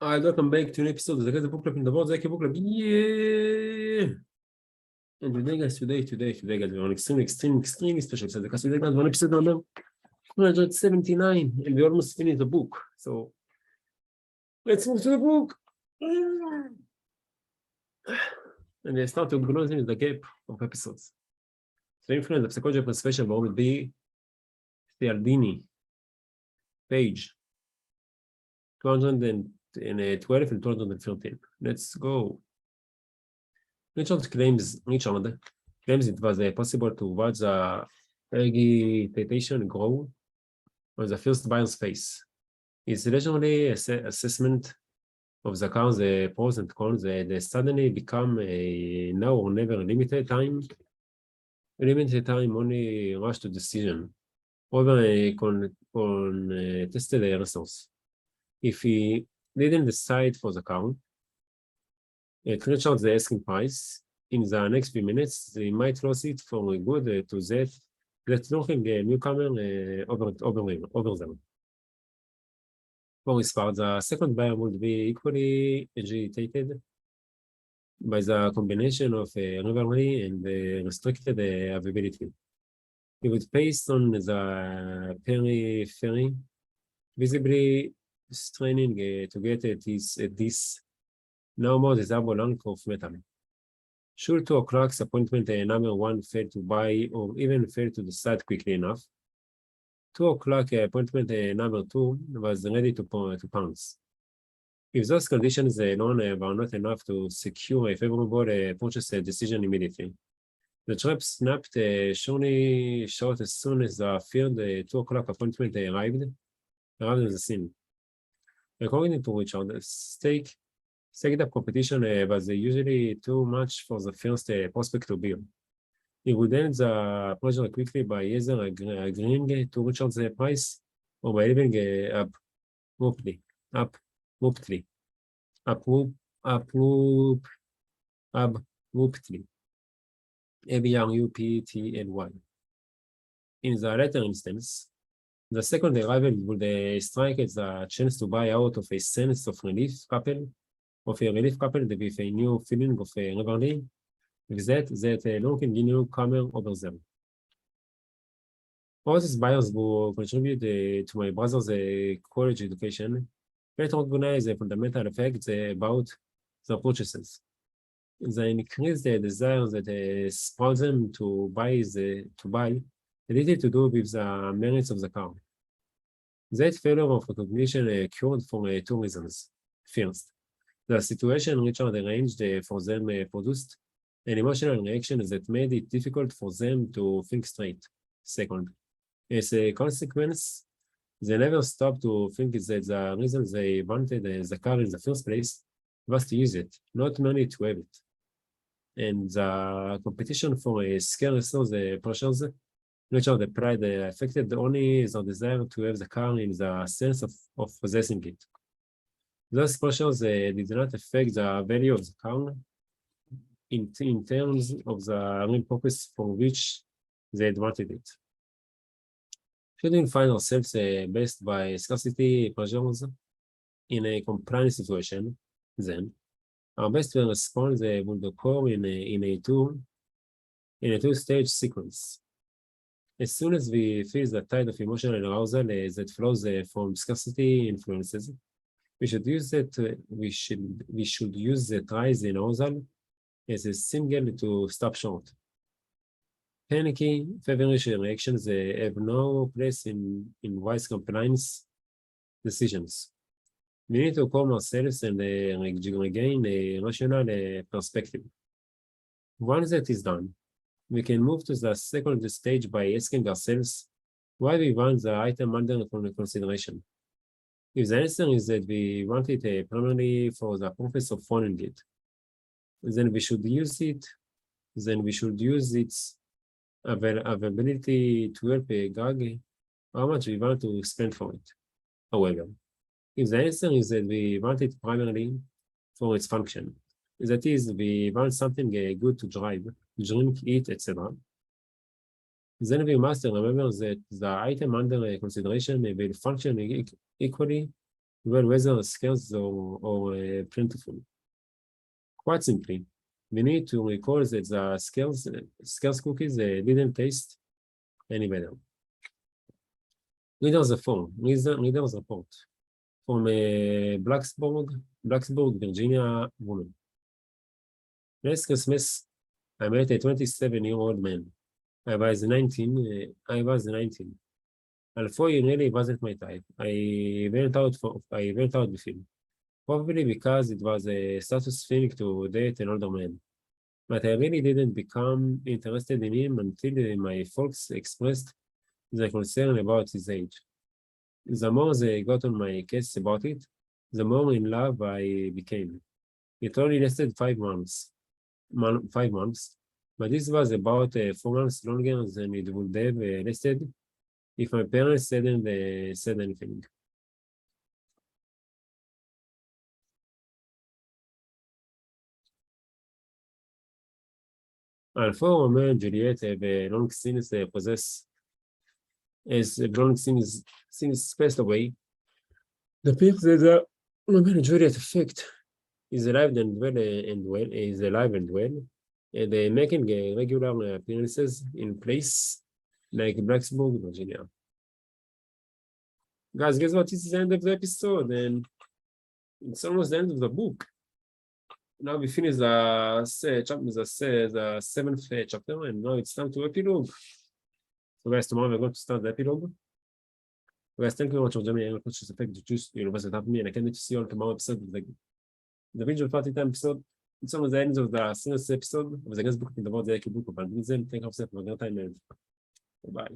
Hi, welcome back to an episode of the Book Club in the World. Book Club, yeah! And today, guys, guys, we're on extremely special episode because today, guys, we're on episode number 279, and we almost finished the book. So let's move to the book. And I start to close in the gap of episodes. So influence of psychology of persuasion will be Cialdini, page 212 and 213. Let's go. Richard claims it was possible to watch the agitation grow on the first buyer's face. His legendary assessment of the car's pros and cons they suddenly become a now or never limited time only rush to decision over a contested resource. If he didn't decide for the car, Richard the asking price, in the next few minutes, they might lose it for good to that looking newcomer over them. For his part, the second buyer would be equally agitated by the combination of rivalry and restricted availability. He would pace on the periphery, visibly straining to get at this now more desirable length of metal. Should 2 o'clock's appointment number 1 fail to buy or even fail to decide quickly enough, 2 o'clock appointment number 2 was ready to pounce. If those conditions alone were not enough to secure a favorable purchase decision immediately, the trap snapped surely short as soon as the feared 2 o'clock appointment arrived on the scene. According to Richard, stake-up competition was usually too much for the first prospect to build. He would end the project quickly by either agreeing to Richard's price or by leaving abruptly. ABRUPTLY. In the latter instance, the second arrival would strike at the chance to buy out of a sense of relief coupled with a new feeling of rivalry, with that looking newcomer over them. All these buyers who contribute to my brother's college education better recognize the fundamental effects about their purchases. The increased desire that spurs them to buy little to do with the merits of the car. That failure of recognition occurred for 2 reasons. First, the situation Richard arranged for them produced an emotional reaction that made it difficult for them to think straight. Second, as a consequence, they never stopped to think that the reason they wanted the car in the first place was to use it, not merely to have it. And the competition for a scarce resource pressures Richard applied affected only the desire to have the car in the sense of possessing it. Those pressures did not affect the value of the car in terms of the real purpose for which they had wanted it. Should we find ourselves based by scarcity pressures in a compliance situation, then our best response would occur in a two-stage sequence. As soon as we feel the tide of emotional arousal that flows from scarcity influences, we should use that rise in arousal as a signal to stop short. Panicky, feverish reactions have no place in wise compliance decisions. We need to calm ourselves and regain a rational perspective. Once that is done, we can move to the second stage by asking ourselves why we want the item under consideration. If the answer is that we want it primarily for the purpose of owning it, then we should use its availability to help gauge how much we want to spend for it. However, if the answer is that we want it primarily for its function, that is, we want something good to drive, drink, eat, etc., then we must remember that the item under consideration will function equally well, whether scarce or plentiful. Quite simply, we need to recall that the scarce cookies didn't taste any better. Reader's report from Blacksburg, Virginia woman. Last Christmas, I met a 27-year-old man. I was 19. Although he really wasn't my type, I went out with him. Probably because it was a status thing to date an older man. But I really didn't become interested in him until my folks expressed their concern about his age. The more they got on my case about it, the more in love I became. It only lasted 5 months. 5 months, but this was about 4 months longer than it would have lasted if my parents hadn't said anything. Although Romeo and Juliet have long since passed away, the fact that the Romeo and Juliet effect is alive and well, and making regular appearances in places like Blacksburg, Virginia. Guys, guess what? This is the end of the episode, and it's almost the end of the book. Now we finish the 7th chapter, and now it's time to epilogue. So guys, tomorrow we're going to start the epilogue. Guys, thank you very much for joining me. Coach Effect to choose University to have me, and I can't wait to see you on tomorrow's episode of the visual party time episode. It's almost the end of the 7th episode of the guest book in the world, the book of Van Thank you for a great time, and bye.